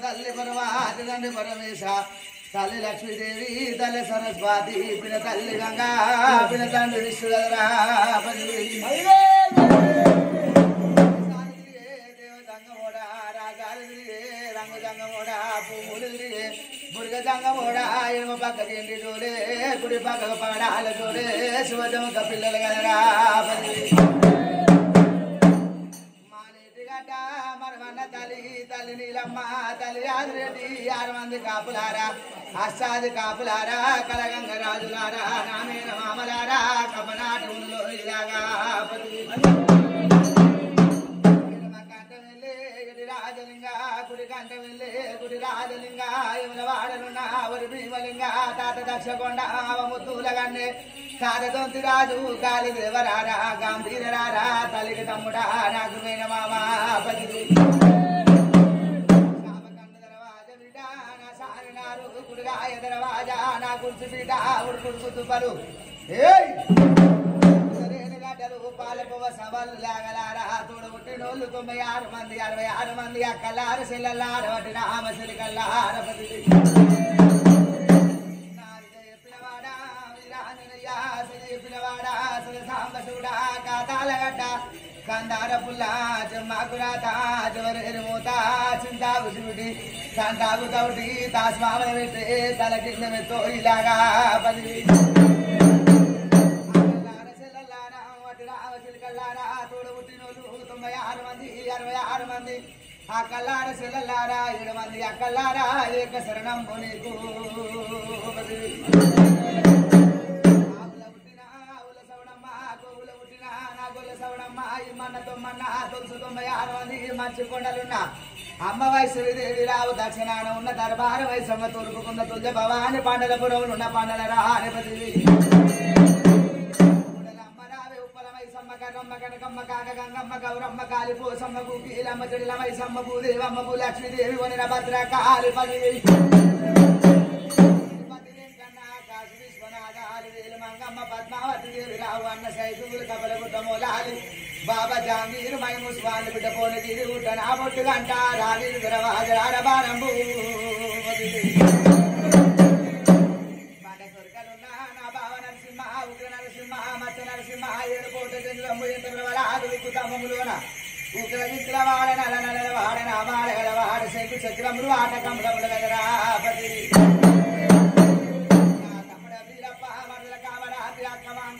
తల్లి పరమాతి తండ్రి పరమేశ తల్లి లక్ష్మీదేవి తల్లి సరస్వతి పిన తల్లి గంగా పిన తండ్రి విశ్వధరా దేవతంగమోడా రాగాలి రంగజంగమోడా పూములు మురుగ జంగమోడా ఎడమ పక్క తిండి చూడే కుడి పక్క పగడాల చూడే శివజముఖ పిల్లలు కదరా మరమన్న తల్లి తల్లి నీలమ్మ తల్లి ఆదిరెడ్డి 6 మంది కాపులారా అష్టాది కాపులారా కలగంగ రాజులారా నామేన మామలారా కపనాటంలో ఇలాగా కంట వెళ్ళే గుడి రాజలింగ గుడి కంట వెళ్ళే గుడి రాజలింగ యమున వాడనున్న వరి భీమలింగ తాత దక్షకొండ ముత్తులగన్నే తారదొంతి రాజు కాలి దేవరారా గాంధీరారా తల్లికి తమ్ముడా నాకు మేన మామ పది గుడిగాయ దరవాజా నా గుర్తు బిడ్డ ఉడుకుడుకుతు పలు గడ్డలు పాలపువ సవాళ్ళు లాగలారా తోడబుట్టినోళ్ళు 96 మంది 66 మంది అక్కలారు చెల్లెల్లార వటి రామశిలి కల్లారపతి పిల్లవాడా సాంబశివుడా కాతాలగడ్డ కందార పుల్ల జమ్మాకురాత జవరేరు మూత చింతాగు శివుడి సంతాగు తౌటి దాస్మామల పెట్టే తల కింద మెత్తో ఇలాగా పది రామశిలికల్లారా తోడు పుట్టినోళ్ళు 96 మంది 66 మంది ఆ కల్లార చెల్లెల్లారా 7 మంది అక్కల్లారా ఏక శరణం నీకు మంచి కొండలున్న అమ్మ వైశ్వదేవి రావు దక్షిణాన ఉన్న దర్బార వైసమ్మ తూర్పుకున్న తుల్య భవాని పండలపురం ఉన్న పండల రానిపతి అమ్మ రావే ఉప్పల వైసమ్మ కర్రమ్మ కనకమ్మ కాక గంగమ్మ గౌరమ్మ కాలి పోసమ్మ కీలమ్మ చెడిల వైసమ్మ భూదేవమ్మ భూ లక్ష్మీదేవి వనిన భద్ర కాలి పది మంగమ్మ పద్మావతి దేవి రావు అన్న సైతులు కబల గుట్ట మొలాలి బాబా జాంగీరు మైమూస్ వాళ్ళు బిడ్డ పోనగిరి గుట్ట నా బొట్టు గంట రాగిరి దరవాజరారబారంబు బాట సొరకలున్నా నా బావ నరసింహ ఉగ్ర నరసింహ మచ్చ నరసింహ 7 కోట జంగులమ్ము ఎంతవరకు తమ్మములోన ఉగ్ర విగ్ర వాడ నల నల వాడ నా వాడగల వాడ శంకు చక్రములు ఆటకములముల గదరా పతి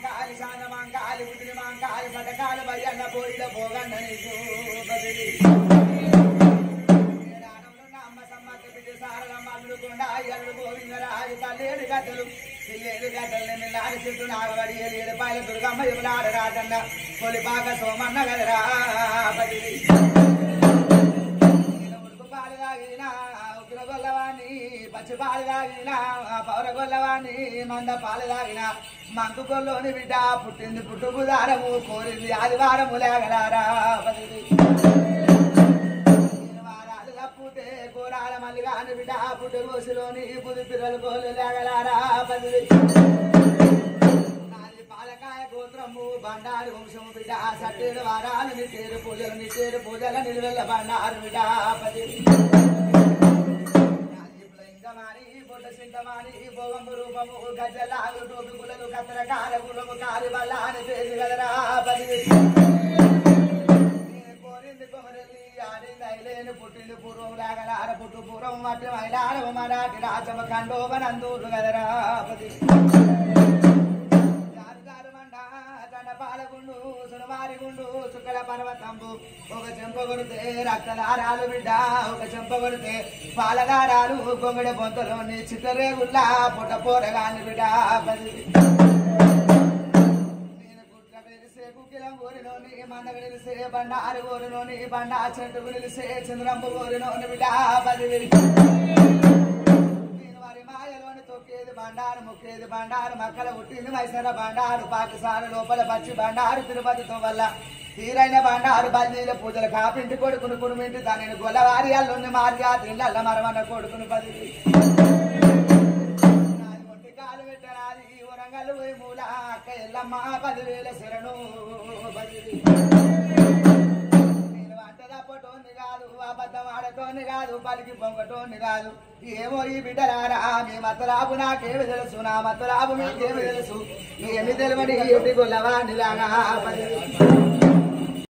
కాలి శాంతమాంకాలి బుద్ధి మాంకాలి పథకాలు భయన్న పోయిల పోగన్న నీకు బదిలి అమ్మ సమ్మక్క బిడ్డ సారలమ్మ అల్లుకుండా ఎల్లు గోవిందరాజు తల్లేడు గడ్డలు పిల్లేడు గడ్డల్ని మిల్లాడి చుట్టూ నాగబడి 7 పాయల దుర్గమ్మ ఇవులాడ రాజన్న కొలిపాక సోమన్న గదరా బదిలి ఉడుకు పాలు తాగినా ఉగ్ర గొల్లవాణి పచ్చి పాలు తాగినా పౌర గొల్లవాణి మంద పాలు తాగినా మంకు కొల్లోని బిడ్డ పుట్టింది పుట్టుకు దారము కోరింది ఆదివారము లేగలారా వారాలు తప్పుతే కోరాల మల్లి కాని బిడ్డ పుట్టు కోసిలోని పుది పిల్లలు కోలు లేగలారా నాది పాలకాయ గోత్రము బండారు వంశము బిడ్డ సట్టేడు వారాలు నిట్టేరు పూజల నిలువెల్ల బండారు బిడ్డ పది సింతమాని భోగంబు రూపము గజలాలు టోపికులను కత్తరకాల గుణము కాలి బల్లాని చేసి గదరా పది కోరింది కొమరెల్లి ఆడింది ఐలేని పుట్టింది పూర్వం లాగలార పుట్టు పూర్వం మట్టి మైలార మరాఠి రాజమ ఖండోబనందూరు గదరా పది పాలగుండు సునవారి గుండు చుక్కల పర్వతంబు ఒక చెంప కొడితే రక్తదారాలు బిడ్డ ఒక చెంప కొడితే పాలదారాలు గొంగడి బొంతలోని చిత్తరేగుల్లా పుట్ట పోరగాని బిడ్డ నేను పుట్ల తెలిసే కుక్కిలం ఊరిలోని మందగ నిలిసే బండారు ఊరిలోని బండా చెట్టుకు నిలిసే చంద్రంబు ఊరిలోని బిడ్డ పది తొక్కేది బండారు ముక్కేది బండారు మక్కల పుట్టింది మైసర బండారు పాకిస్తాన్ లోపల పచ్చి బండారు తిరుపతితో వల్ల తీరైన బండారు బల్లీల పూజలు కాపింటి కొడుకును కురుమింటి దానిని గొల్లవారి అల్లుని మార్గా తిండల్ల మరమన్న కొడుకును పది కాలు పెట్టరాది వరంగల్ పోయి మూల అక్క ఎల్లమ్మ 10,000 శరణు నేను అంటదప్పటోని కాదు అబద్ధం ఆడటోని కాదు పలికి పొంగటోని కాదు ఏమో ఈ బిడ్డలారా మీ మతరాబు నాకేమి తెలుసు నా మతరాబు మీకేమి తెలుసు ఏమి తెలియని ఎట్టి గొల్లవాడిలాగా